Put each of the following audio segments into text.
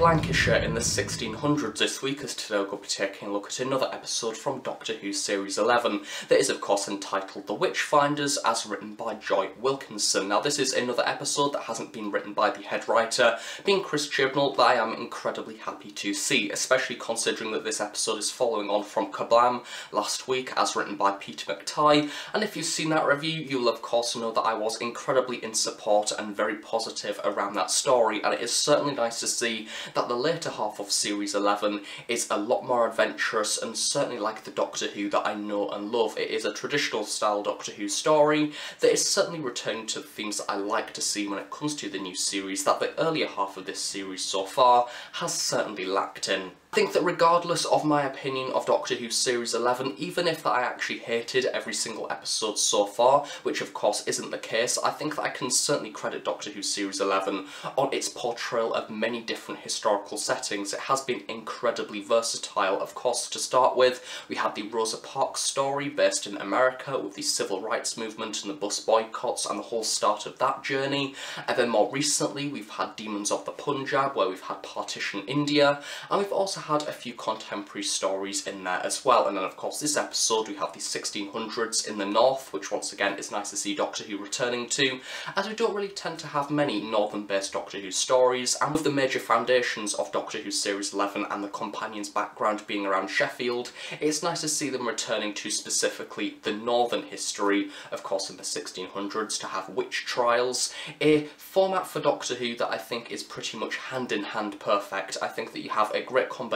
in Lancashire in the 1600s this week, as today we'll be taking a look at another episode from Doctor Who Series 11 that is of course entitled The Witchfinders, as written by Joy Wilkinson. Now this is another episode that hasn't been written by the head writer, being Chris Chibnall, that I am incredibly happy to see, especially considering that this episode is following on from Kablam last week, as written by Peter McTighe, and if you've seen that review you'll of course know that I was incredibly in support and very positive around that story, and it is certainly nice to see that the later half of Series 11 is a lot more adventurous and certainly like the Doctor Who that I know and love. It is a traditional style Doctor Who story that is certainly returning to the themes that I like to see when it comes to the new series that the earlier half of this series so far has certainly lacked in. I think that regardless of my opinion of Doctor Who Series 11, even if that I actually hated every single episode so far, which of course isn't the case, I think that I can certainly credit Doctor Who Series 11 on its portrayal of many different historical settings. It has been incredibly versatile. Of course, to start with, we had the Rosa Parks story based in America with the civil rights movement and the bus boycotts and the whole start of that journey. And then more recently, we've had Demons of the Punjab, where we've had Partition India, and we've also had a few contemporary stories in there as well. And then of course this episode we have the 1600s in the north, which once again is nice to see Doctor Who returning to, as we don't really tend to have many northern based Doctor Who stories, and with the major foundations of Doctor Who Series 11 and the companion's background being around Sheffield, it's nice to see them returning to specifically the northern history, of course in the 1600s, to have witch trials, a format for Doctor Who that I think is pretty much hand in hand perfect. I think that you have a great combination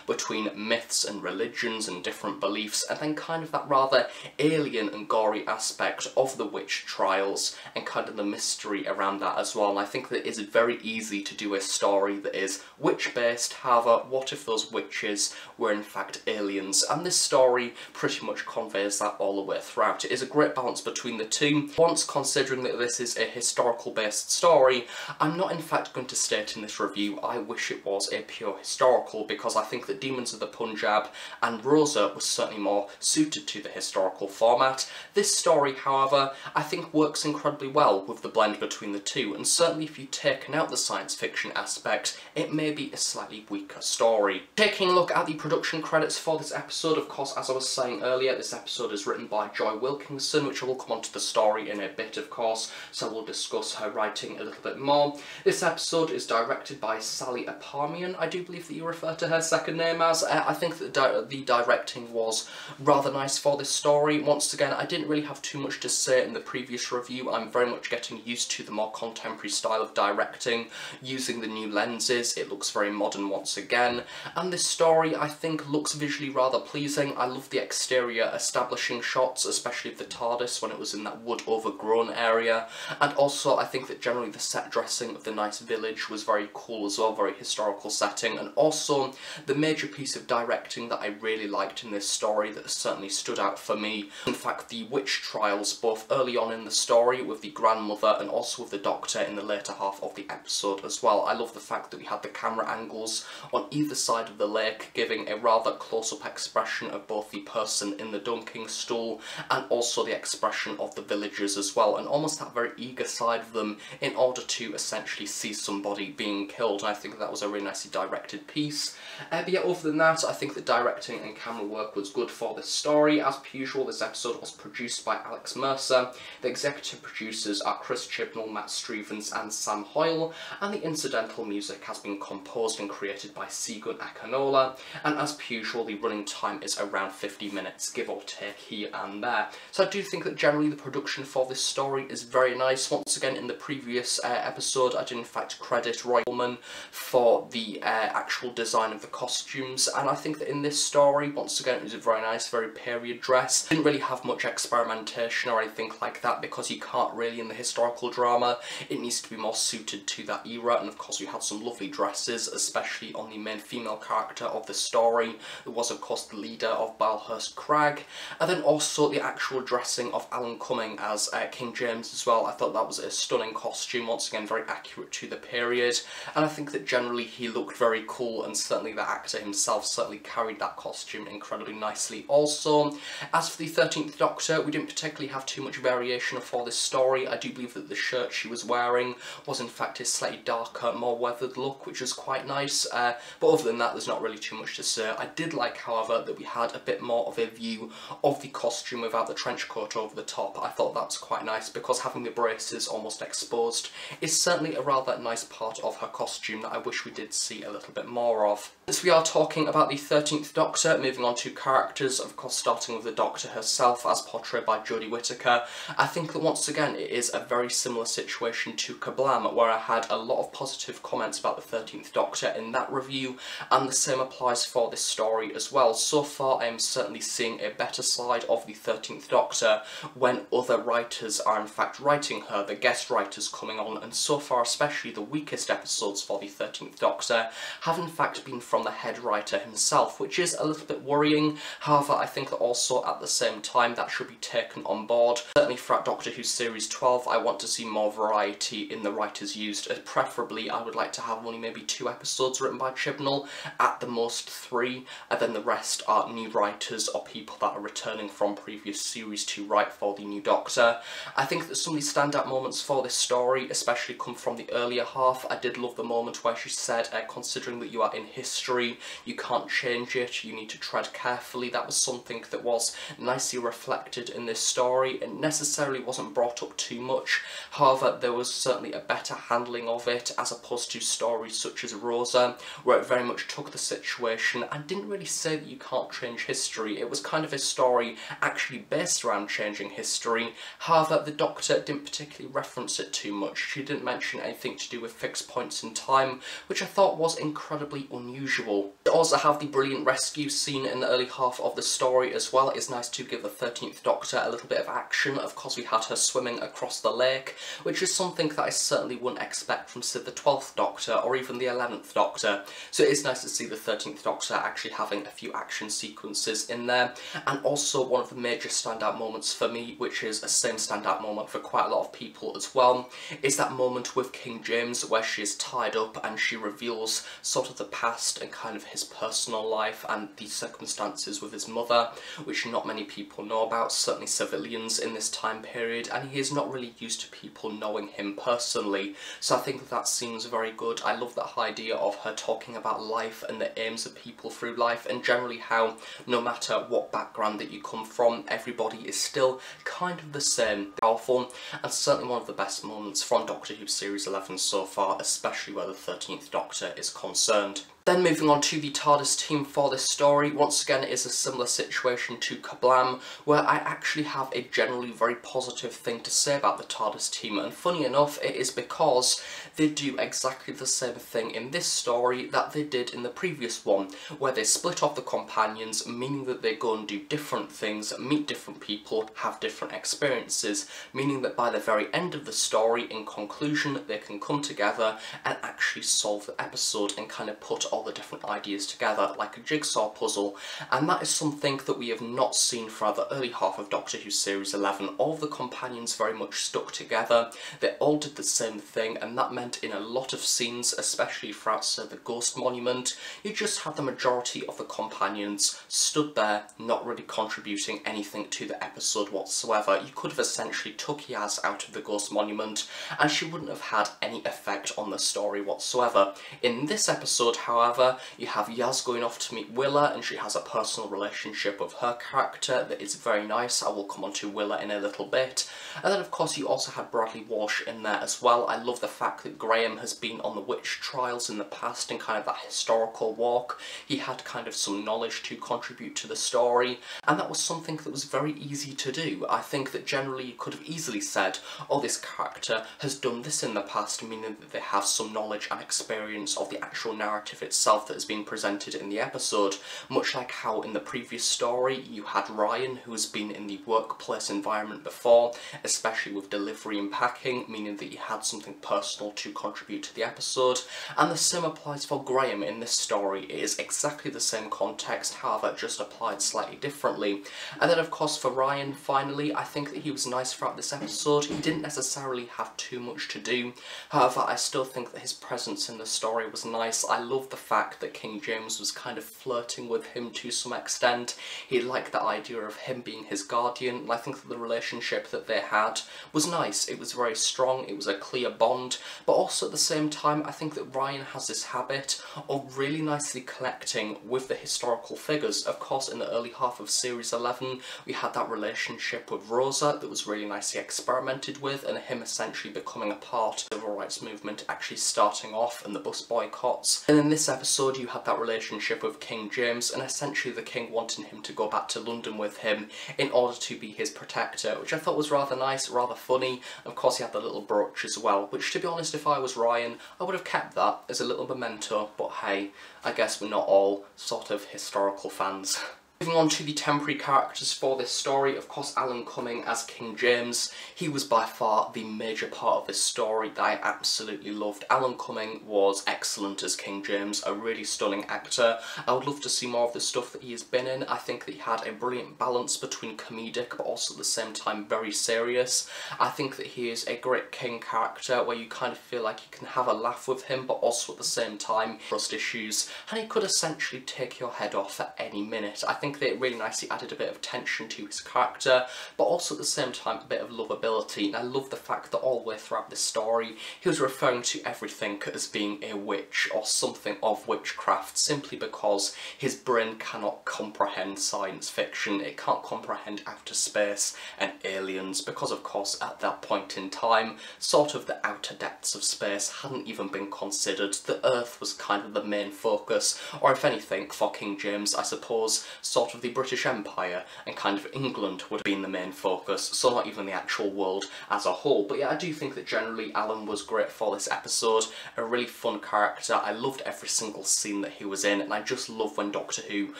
between myths and religions and different beliefs, and then kind of that rather alien and gory aspect of the witch trials and kind of the mystery around that as well. And I think that it is very easy to do a story that is witch based. However, what if those witches were in fact aliens? And this story pretty much conveys that all the way throughout. It is a great balance between the two. Once considering that this is a historical based story, I'm not in fact going to state in this review I wish it was a pure historical, because I think that Demons of the Punjab and Rosa was certainly more suited to the historical format. This story, however, I think works incredibly well with the blend between the two, and certainly if you've taken out the science fiction aspect, it may be a slightly weaker story. Taking a look at the production credits for this episode, of course, as I was saying earlier, this episode is written by Joy Wilkinson, which I will come on to the story in a bit, of course, so we'll discuss her writing a little bit more. This episode is directed by Sally Aparmian, I do believe that you refer to her second name as. I think that the directing was rather nice for this story. Once again, I didn't really have too much to say in the previous review. I'm very much getting used to the more contemporary style of directing, using the new lenses. It looks very modern once again, and this story I think looks visually rather pleasing. I love the exterior establishing shots, especially of the TARDIS when it was in that wood overgrown area, and also I think that generally the set dressing of the nice village was very cool as well, very historical setting. And also the major piece of directing that I really liked in this story that certainly stood out for me, in fact the witch trials, both early on in the story with the grandmother and also with the Doctor in the later half of the episode as well. I love the fact that we had the camera angles on either side of the lake, giving a rather close-up expression of both the person in the dunking stool and also the expression of the villagers as well, and almost that very eager side of them in order to essentially see somebody being killed. And I think that was a really nicely directed piece. But yeah, other than that, I think the directing and camera work was good for this story. As per usual, this episode was produced by Alex Mercer. The executive producers are Chris Chibnall, Matt Strevens and Sam Hoyle, and the incidental music has been composed and created by Segun Akinola, and as per usual, the running time is around 50 minutes, give or take here and there. So I do think that generally the production for this story is very nice. Once again, in the previous episode, I did in fact credit Roy Ullman for the actual design of the costumes, and I think that in this story, once again, it was a very nice, very period dress. Didn't really have much experimentation or anything like that, because you can't really in the historical drama. It needs to be more suited to that era, and of course we had some lovely dresses, especially on the main female character of the story. There was of course the leader of Balhurst Crag, and then also the actual dressing of Alan Cumming as King James as well. I thought that was a stunning costume, once again very accurate to the period, and I think that generally he looked very cool and certainly the actor himself certainly carried that costume incredibly nicely also. As for the 13th Doctor, we didn't particularly have too much variation for this story. I do believe that the shirt she was wearing was in fact a slightly darker, more weathered look, which was quite nice, but other than that there's not really too much to say. I did like, however, that we had a bit more of a view of the costume without the trench coat over the top. I thought that's quite nice, because having the braces almost exposed is certainly a rather nice part of her costume that I wish we did see a little bit more of. Since we are talking about the 13th Doctor, moving on to characters, of course starting with the Doctor herself as portrayed by Jodie Whittaker, I think that once again it is a very similar situation to Kablam, where I had a lot of positive comments about the 13th Doctor in that review, and the same applies for this story as well. So far I am certainly seeing a better side of the 13th Doctor when other writers are in fact writing her, the guest writers coming on, and so far especially the weakest episodes for the 13th Doctor have in fact been from the head writer himself, which is a little bit worrying. However, I think that also at the same time that should be taken on board. Certainly throughout Doctor Who Series 12 I want to see more variety in the writers used. Preferably I would like to have only maybe 2 episodes written by Chibnall, at the most 3, and then the rest are new writers or people that are returning from previous series to write for the new Doctor. I think that some of the standout moments for this story especially come from the earlier half. I did love the moment where she said, considering that you are in history, you can't change it, you need to tread carefully. That was something that was nicely reflected in this story. It necessarily wasn't brought up too much, however there was certainly a better handling of it as opposed to stories such as Rosa, where it very much took the situation and didn't really say that you can't change history. It was kind of a story actually based around changing history. However, the Doctor didn't particularly reference it too much. She didn't mention anything to do with fixed points in time, which I thought was incredibly unusual. To also have the brilliant rescue scene in the early half of the story as well. It's nice to give the 13th Doctor a little bit of action. Of course we had her swimming across the lake, which is something that I certainly wouldn't expect from, say, the 12th Doctor or even the 11th Doctor. So it is nice to see the 13th Doctor actually having a few action sequences in there. And also one of the major standout moments for me, which is a same standout moment for quite a lot of people as well, is that moment with King James where she is tied up and she reveals sort of the past and kind of his personal life and the circumstances with his mother, which not many people know about, certainly civilians in this time period, and he is not really used to people knowing him personally. So I think that seems very good. I love that idea of her talking about life and the aims of people through life, and generally how no matter what background that you come from, everybody is still kind of the same. Powerful, and certainly one of the best moments from Doctor Who Series 11 so far, especially where the 13th Doctor is concerned. Then moving on to the TARDIS team for this story, once again it is a similar situation to Kablam, where I actually have a generally very positive thing to say about the TARDIS team, and funny enough it is because they do exactly the same thing in this story that they did in the previous one, where they split off the companions, meaning that they go and do different things, meet different people, have different experiences, meaning that by the very end of the story, in conclusion, they can come together and actually solve the episode and kind of put all the different ideas together like a jigsaw puzzle, and that is something that we have not seen throughout the early half of Doctor Who Series 11. All of the companions very much stuck together, they all did the same thing, and that meant in a lot of scenes, especially throughout the Ghost Monument, you just had the majority of the companions stood there not really contributing anything to the episode whatsoever. You could have essentially took Yaz out of the Ghost Monument and she wouldn't have had any effect on the story whatsoever. In this episode, however, you have Yaz going off to meet Willa, and she has a personal relationship with her character that is very nice. I will come on to Willa in a little bit. And then of course you also had Bradley Walsh in there as well. I love the fact that Graham has been on the witch trials in the past and kind of that historical walk. He had kind of some knowledge to contribute to the story, and that was something that was very easy to do. I think that generally you could have easily said, oh, this character has done this in the past, meaning that they have some knowledge and experience of the actual narrative itself that has been presented in the episode, much like how in the previous story you had Ryan, who has been in the workplace environment before, especially with delivery and packing, meaning that he had something personal to contribute to the episode, and the same applies for Graham in this story. It is exactly the same context, however just applied slightly differently. And then of course for Ryan, finally, I think that he was nice throughout this episode. He didn't necessarily have too much to do, however I still think that his presence in the story was nice. I love the fact that King James was kind of flirting with him to some extent. He liked the idea of him being his guardian, and I think that the relationship that they had was nice. It was very strong, it was a clear bond, but also at the same time I think that Ryan has this habit of really nicely connecting with the historical figures. Of course, in the early half of series 11 we had that relationship with Rosa that was really nicely experimented with, and him essentially becoming a part of the civil rights movement, actually starting off, and the bus boycotts. And in this episode you had that relationship with King James, and essentially the king wanting him to go back to London with him in order to be his protector, which I thought was rather nice, rather funny. Of course he had the little brooch as well, which, to be honest, if I was Ryan I would have kept that as a little memento, but hey, I guess we're not all sort of historical fans. Moving on to the temporary characters for this story, of course Alan Cumming as King James. He was by far the major part of this story that I absolutely loved. Alan Cumming was excellent as King James, a really stunning actor. I would love to see more of the stuff that he has been in. I think that he had a brilliant balance between comedic but also at the same time very serious. I think that he is a great king character where you kind of feel like you can have a laugh with him, but also at the same time trust issues, and he could essentially take your head off at any minute. I think that it really nicely added a bit of tension to his character, but also at the same time a bit of lovability, and I love the fact that all the way throughout this story he was referring to everything as being a witch or something of witchcraft, simply because his brain cannot comprehend science fiction, it can't comprehend outer space and aliens, because of course at that point in time sort of the outer depths of space hadn't even been considered. The Earth was kind of the main focus, or if anything for King James I suppose sort of the British Empire and kind of England would have been the main focus, so not even the actual world as a whole. But yeah, I do think that generally Alan was great for this episode, a really fun character. I loved every single scene that he was in, and I just love when Doctor Who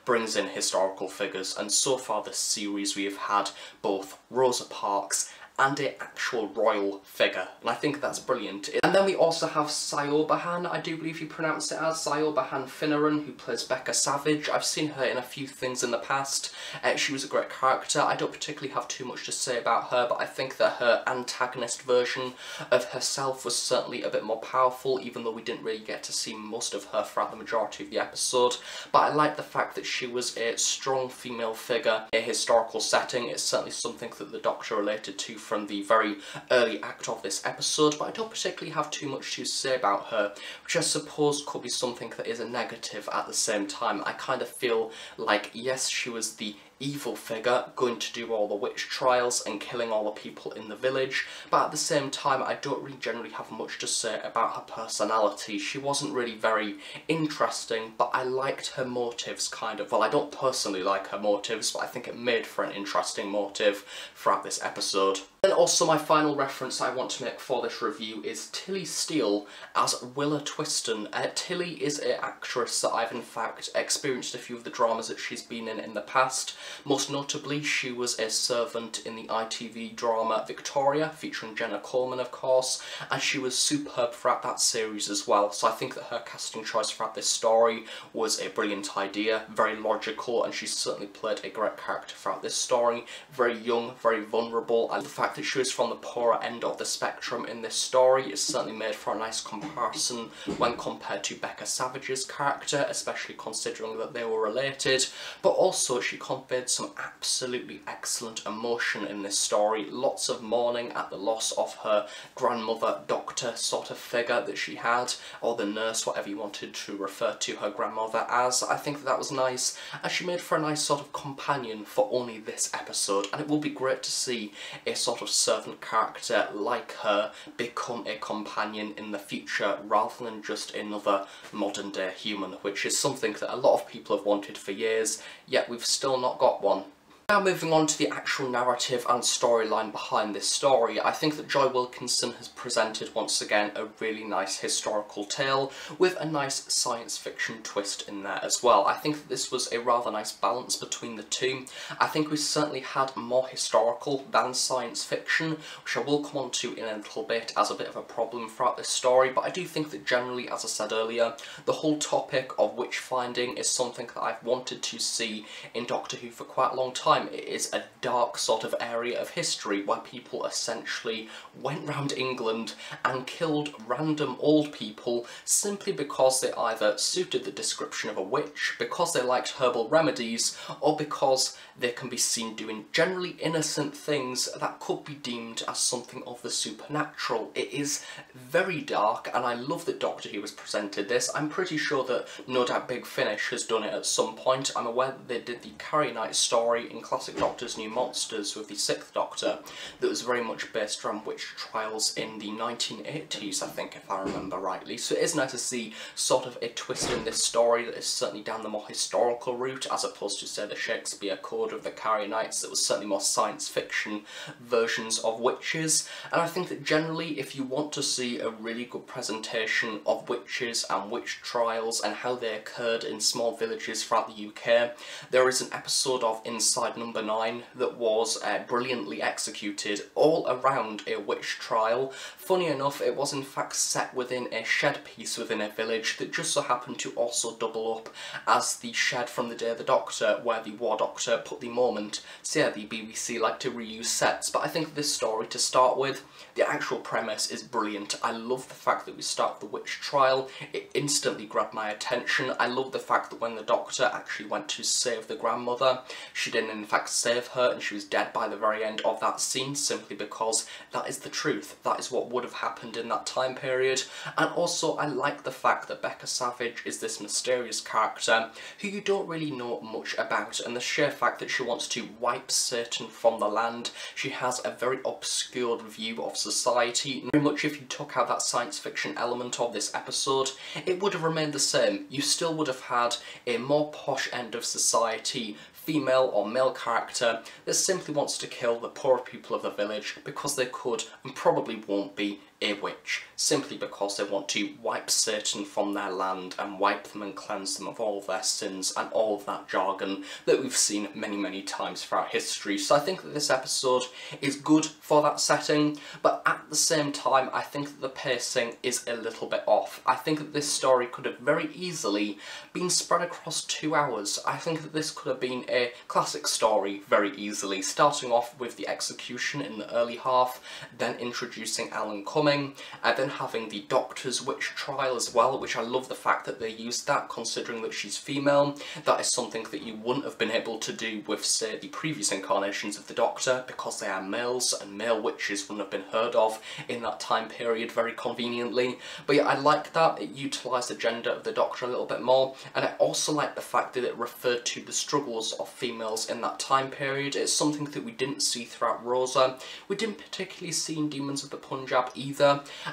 brings in historical figures, and so far this series we have had both Rosa Parks and an actual royal figure, and I think that's brilliant. And then we also have Siobahan, I do believe you pronounce it as, Siobahan Finneran, who plays Becca Savage. I've seen her in a few things in the past. She was a great character. I don't particularly have too much to say about her, but I think that her antagonist version of herself was certainly a bit more powerful, even though we didn't really get to see most of her throughout the majority of the episode. But I like the fact that she was a strong female figure in a historical setting. It's certainly something that the Doctor related to from the very early act of this episode, but I don't particularly have too much to say about her, which I suppose could be something that is a negative at the same time. I kind of feel like, yes, she was the evil figure going to do all the witch trials and killing all the people in the village, but at the same time I don't really generally have much to say about her personality. She wasn't really very interesting, but I liked her motives kind of. Well, I don't personally like her motives, but I think it made for an interesting motive throughout this episode. And also my final reference I want to make for this review is Tilly Steele as Willa Twiston. Tilly is an actress that I've in fact experienced a few of the dramas that she's been in the past. Most notably, she was a servant in the ITV drama Victoria, featuring Jenna Coleman of course, and she was superb throughout that series as well. So I think that her casting choice throughout this story was a brilliant idea, very logical, and she certainly played a great character throughout this story. Very young, very vulnerable, and the fact that she was from the poorer end of the spectrum in this story is certainly made for a nice comparison when compared to Becca Savage's character, especially considering that they were related. But also she conveyed some absolutely excellent emotion in this story, lots of mourning at the loss of her grandmother doctor sort of figure that she had, or the nurse, whatever you wanted to refer to her grandmother as. I think that was nice, and she made for a nice sort of companion for only this episode, and it will be great to see a sort of servant character like her become a companion in the future rather than just another modern day human, which is something that a lot of people have wanted for years, yet we've still not got one. Now moving on to the actual narrative and storyline behind this story, I think that Joy Wilkinson has presented once again a really nice historical tale with a nice science fiction twist in there as well. I think that this was a rather nice balance between the two. I think we certainly had more historical than science fiction, which I will come on to in a little bit as a bit of a problem throughout this story, but I do think that generally, as I said earlier, the whole topic of witch finding is something that I've wanted to see in Doctor Who for quite a long time. time it is a dark sort of area of history where people essentially went round England and killed random old people simply because they either suited the description of a witch, because they liked herbal remedies, or because they can be seen doing generally innocent things that could be deemed as something of the supernatural. It is very dark, and I love that Doctor Who has presented this. I'm pretty sure that no doubt Big Finish has done it at some point. I'm aware that they did the Carrie Knight story in Classic Doctor's New Monsters with the 6th Doctor that was very much based around witch trials in the 1980s, I think, if I remember rightly. So it is nice to see sort of a twist in this story that is certainly down the more historical route, as opposed to, say, the Shakespeare Code of the Carrie Knights that was certainly more science fiction versions of witches. And I think that generally, if you want to see a really good presentation of witches and witch trials and how they occurred in small villages throughout the UK, there is an episode of Inside Number 9 that was brilliantly executed all around a witch trial. Funny enough, it was in fact set within a shed piece within a village that just so happened to also double up as the shed from the Day of the Doctor, where the War Doctor put the moment. So yeah, the BBC like to reuse sets, but I think this story, to start with, the actual premise is brilliant. I love the fact that we start the witch trial. It instantly grabbed my attention. I love the fact that when the Doctor actually went to save the grandmother, she didn't in fact save her, and she was dead by the very end of that scene, simply because that is the truth. That is what would have happened in that time period. And also, I like the fact that Becca Savage is this mysterious character who you don't really know much about, and the sheer fact that she wants to wipe Satan from the land. She has a very obscured view of society. Very much if you took out that science fiction element of this episode, it would have remained the same. You still would have had a more posh end of society, female or male character that simply wants to kill the poor people of the village because they could and probably won't be a witch, simply because they want to wipe Satan from their land and wipe them and cleanse them of all of their sins and all of that jargon that we've seen many times throughout history. So I think that this episode is good for that setting, but at the same time I think that the pacing is a little bit off. I think that this story could have very easily been spread across 2 hours. I think that this could have been a classic story very easily, starting off with the execution in the early half, then introducing Alan Cumming, and then having the Doctor's witch trial as well, which I love the fact that they used that, considering that she's female. That is something that you wouldn't have been able to do with, say, the previous incarnations of the Doctor, because they are males, and male witches wouldn't have been heard of in that time period very conveniently. But yeah, I like that. It utilised the gender of the Doctor a little bit more, and I also like the fact that it referred to the struggles of females in that time period. It's something that we didn't see throughout Rosa. We didn't particularly see in Demons of the Punjab either,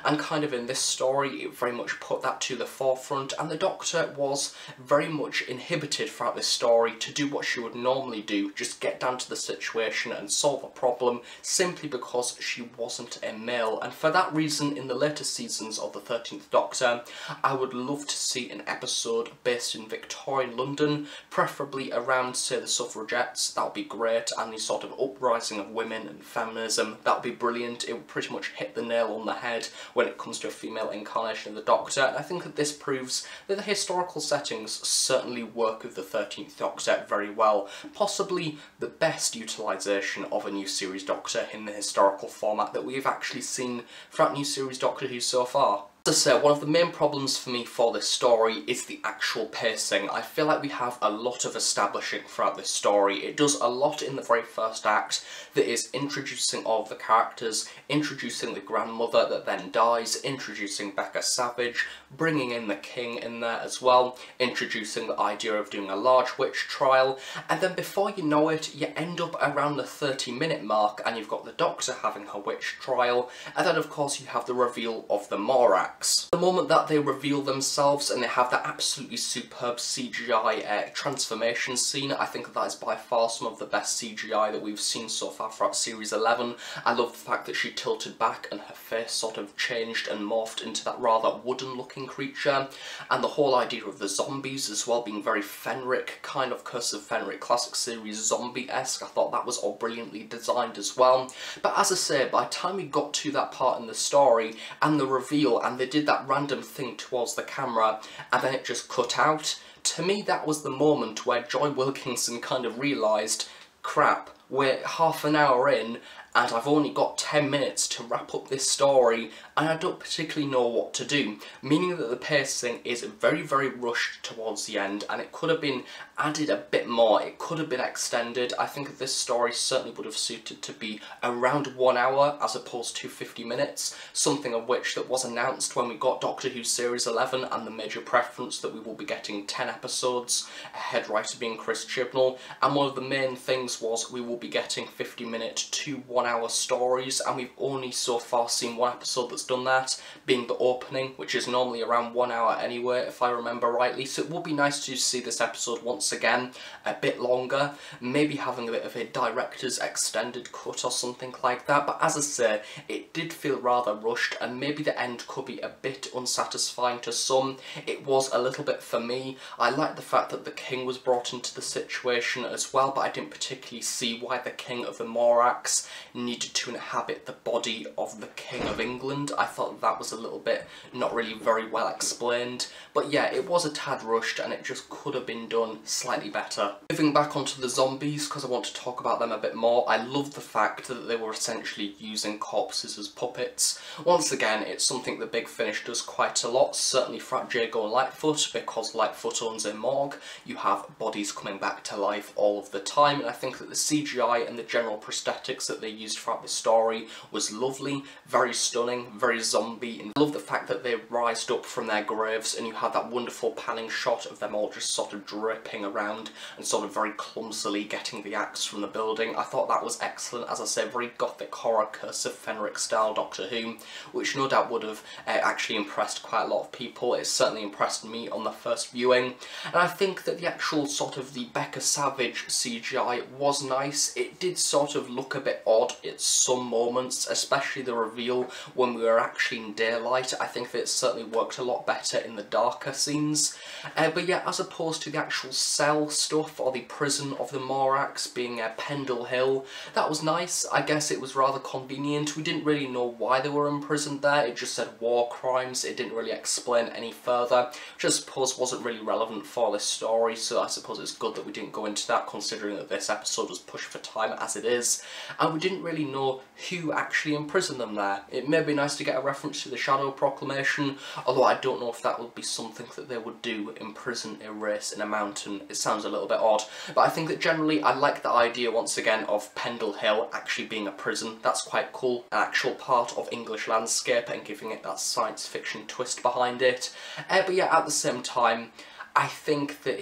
and kind of in this story it very much put that to the forefront, and the Doctor was very much inhibited throughout this story to do what she would normally do, just get down to the situation and solve a problem, simply because she wasn't a male. And for that reason, in the later seasons of the 13th Doctor, I would love to see an episode based in Victorian London, preferably around, say, the suffragettes. That would be great, and the sort of uprising of women and feminism. That would be brilliant. It would pretty much hit the nail on the head when it comes to a female incarnation of the Doctor, and I think that this proves that the historical settings certainly work with the 13th Doctor very well. Possibly the best utilisation of a new series Doctor in the historical format that we've actually seen throughout new series Doctor Who so far. As I say, one of the main problems for me for this story is the actual pacing. I feel like we have a lot of establishing throughout this story. It does a lot in the very first act that is introducing all of the characters, introducing the grandmother that then dies, introducing Becca Savage, bringing in the king in there as well, introducing the idea of doing a large witch trial, and then before you know it, you end up around the 30-minute mark and you've got the Doctor having her witch trial, and then of course you have the reveal of the Morax. The moment that they reveal themselves and they have that absolutely superb CGI transformation scene, I think that is by far some of the best CGI that we've seen so far throughout Series 11. I love the fact that she tilted back and her face sort of changed and morphed into that rather wooden looking creature, and the whole idea of the zombies as well being very Fenric, kind of Curse of Fenric Classic Series zombie-esque. I thought that was all brilliantly designed as well. But as I say, by the time we got to that part in the story and the reveal, and they did that random thing towards the camera and then it just cut out, to me that was the moment where Joy Wilkinson kind of realised, crap, we're half an hour in and I've only got 10 minutes to wrap up this story and I don't particularly know what to do. Meaning that the pacing is very, very rushed towards the end, and it could have been added a bit more, it could have been extended. I think that this story certainly would have suited to be around 1 hour as opposed to 50 minutes, something of which that was announced when we got Doctor Who Series 11, and the major preference that we will be getting 10 episodes, a head writer being Chris Chibnall, and one of the main things was we will be getting 50-minute to 1 hour stories, and we've only so far seen one episode that's done that, being the opening, which is normally around 1 hour anyway, if I remember rightly. So it would be nice to see this episode once again a bit longer, maybe having a bit of a director's extended cut or something like that. But as I say, it did feel rather rushed, and maybe the end could be a bit unsatisfying to some. It was a little bit for me. I liked the fact that the king was brought into the situation as well, but I didn't particularly see why the king of the Morax needed to inhabit the body of the King of England. I thought that was a little bit not really very well explained. But yeah, it was a tad rushed and it just could have been done slightly better. Moving back onto the zombies, because I want to talk about them a bit more, I love the fact that they were essentially using corpses as puppets. Once again, it's something that Big Finish does quite a lot, certainly for Jago and Lightfoot, because Lightfoot owns a morgue. You have bodies coming back to life all of the time, and I think that the CGI and the general prosthetics that they used throughout the story was lovely, very stunning, very zombie, and I love the fact that they rised up from their graves and you had that wonderful panning shot of them all just sort of dripping around and sort of very clumsily getting the axe from the building. I thought that was excellent. As I say, very gothic horror, Curse of Fenric style Doctor Who, which no doubt would have actually impressed quite a lot of people. It certainly impressed me on the first viewing, and I think that the actual sort of the Becca Savage CGI was nice. It did sort of look a bit odd at some moments, especially the reveal when we were actually in daylight. I think that it certainly worked a lot better in the darker scenes. But yeah, as opposed to the actual cell stuff or the prison of the Morax being Pendle Hill, that was nice. I guess it was rather convenient. We didn't really know why they were imprisoned there. It just said war crimes. It didn't really explain any further, which I suppose wasn't really relevant for this story, so I suppose it's good that we didn't go into that, considering that this episode was pushed for time as it is, and we didn't really know who actually imprisoned them there. It may be nice to get a reference to the Shadow Proclamation, although I don't know if that would be something that they would do, imprison a race in a mountain. It sounds a little bit odd, but I think that generally I like the idea once again of Pendle Hill actually being a prison. That's quite cool, an actual part of English landscape and giving it that science fiction twist behind it. But yeah, at the same time, I think that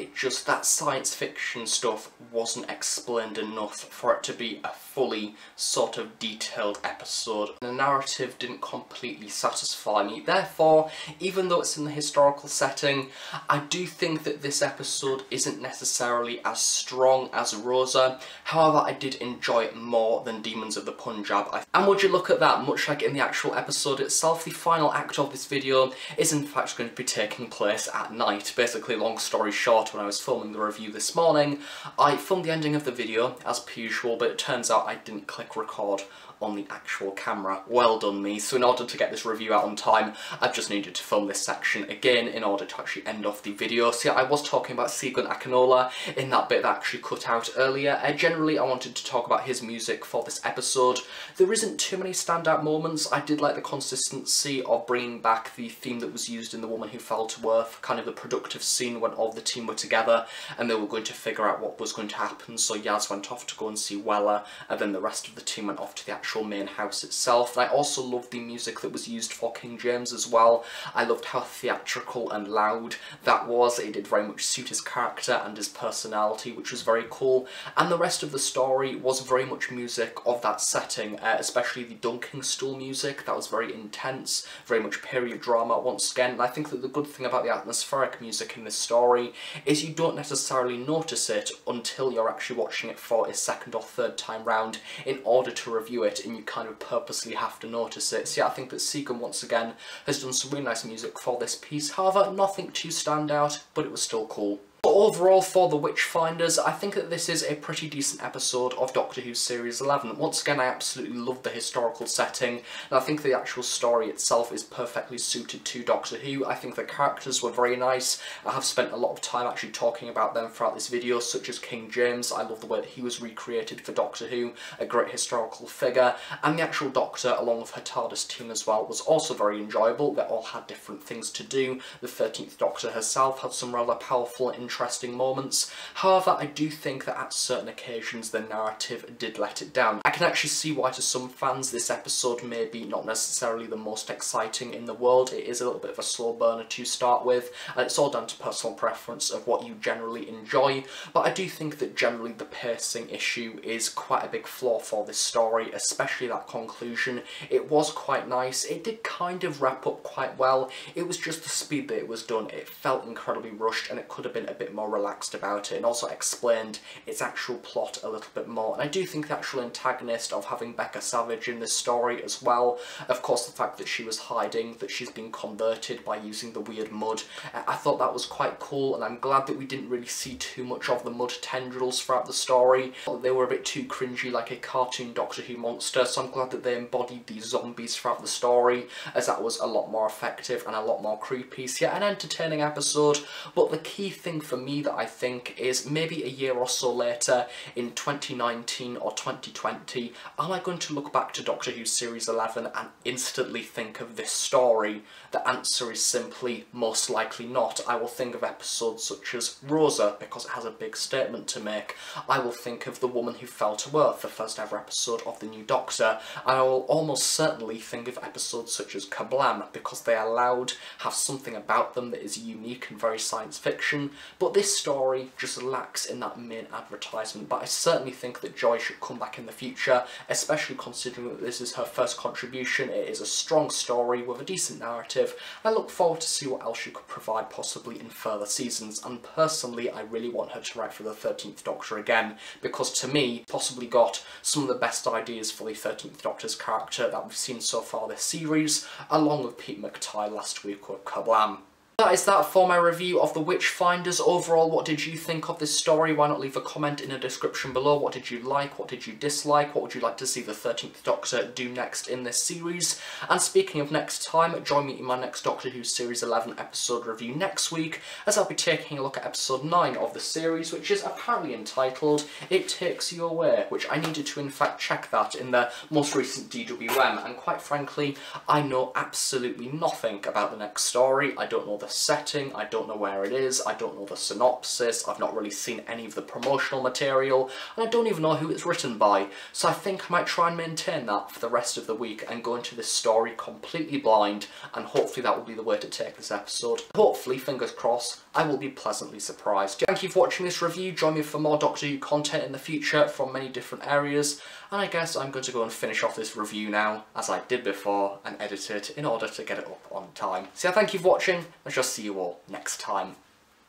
that science fiction stuff wasn't explained enough for it to be a fully sort of detailed episode. The narrative didn't completely satisfy me. Therefore, even though it's in the historical setting, I do think that this episode isn't necessarily as strong as Rosa. However, I did enjoy it more than Demons of the Punjab. And would you look at that, much like in the actual episode itself, the final act of this video is in fact going to be taking place at night. Basically, long story short, when I was filming the review this morning, I filmed the ending of the video as per usual, but it turns out I didn't click record on the actual camera. Well done me. So in order to get this review out on time, I've just needed to film this section again in order to actually end off the video. So yeah, I was talking about Segun Akinola in that bit that actually cut out earlier. Generally, I wanted to talk about his music for this episode. There isn't too many standout moments. I did like the consistency of bringing back the theme that was used in The Woman Who Fell to Earth, kind of the productive scene when all the team were together and they were going to figure out what was going to happen. So Yaz went off to go and see Weller, and then the rest of the team went off to the actual main house itself. And I also loved the music that was used for King James as well. I loved how theatrical and loud that was. It did very much suit his character and his personality, which was very cool. And the rest of the story was very much music of that setting, especially the dunking stool music. That was very intense, very much period drama once again. And I think that the good thing about the atmospheric music in this story is you don't necessarily notice it until you're actually watching it for a second or third time round in order to review it, and you kind of purposely have to notice it. So yeah, I think that Segun once again has done some really nice music for this piece. However, nothing too stand out, but it was still cool. But So overall for The Witchfinders, I think that this is a pretty decent episode of Doctor Who Series 11. Once again, I absolutely love the historical setting, and I think the actual story itself is perfectly suited to Doctor Who. I think the characters were very nice. I have spent a lot of time actually talking about them throughout this video, such as King James. I love the way that he was recreated for Doctor Who, a great historical figure, and the actual Doctor, along with her TARDIS team as well, was also very enjoyable. They all had different things to do. The 13th Doctor herself had some rather powerful and interesting moments. However, I do think that at certain occasions the narrative did let it down. I can actually see why to some fans this episode may be not necessarily the most exciting in the world. It is a little bit of a slow burner to start with, and it's all down to personal preference of what you generally enjoy, but I do think that generally the pacing issue is quite a big flaw for this story, especially that conclusion. It was quite nice. It did kind of wrap up quite well. It was just the speed that it was done. It felt incredibly rushed, and it could have been a bit more relaxed about it, and also explained its actual plot a little bit more. And I do think the actual antagonist of having Becca Savage in this story as well, of course the fact that she was hiding, that she's been converted by using the weird mud, I thought that was quite cool, and I'm glad that we didn't really see too much of the mud tendrils throughout the story. They were a bit too cringy, like a cartoon Doctor Who monster, so I'm glad that they embodied these zombies throughout the story, as that was a lot more effective and a lot more creepy. So yeah, an entertaining episode, but the key thing for me that I think is maybe a year or so later, in 2019 or 2020, am I going to look back to Doctor Who Series 11 and instantly think of this story? The answer is simply most likely not. I will think of episodes such as Rosa, because it has a big statement to make. I will think of The Woman Who Fell to Earth, the first ever episode of The New Doctor, and I will almost certainly think of episodes such as Kablam, because they have something about them that is unique and very science fiction, but this story just lacks in that main advertisement. But I certainly think that Joy should come back in the future, especially considering that this is her first contribution. It is a strong story with a decent narrative. I look forward to see what else she could provide, possibly in further seasons, and personally I really want her to write for the 13th Doctor again, because to me, possibly got some of the best ideas for the 13th Doctor's character that we've seen so far this series, along with Pete McTighe last week with Kablam. That is that for my review of The Witchfinders. Overall, what did you think of this story? Why not leave a comment in the description below? What did you like? What did you dislike? What would you like to see the 13th Doctor do next in this series? And speaking of next time, join me in my next Doctor Who Series 11 episode review next week, as I'll be taking a look at episode 9 of the series, which is apparently entitled It Takes You Away, which I needed to in fact check that in the most recent DWM, and quite frankly, I know absolutely nothing about the next story. I don't know the setting, I don't know where it is, I don't know the synopsis, I've not really seen any of the promotional material, and I don't even know who it's written by, so I think I might try and maintain that for the rest of the week and go into this story completely blind, and hopefully that will be the way to take this episode. Hopefully, fingers crossed, I will be pleasantly surprised. Thank you for watching this review. Join me for more Doctor Who content in the future from many different areas, and I guess I'm going to go and finish off this review now, as I did before, and edit it in order to get it up on time. So yeah, thank you for watching, and I'll see you all next time.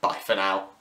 Bye for now.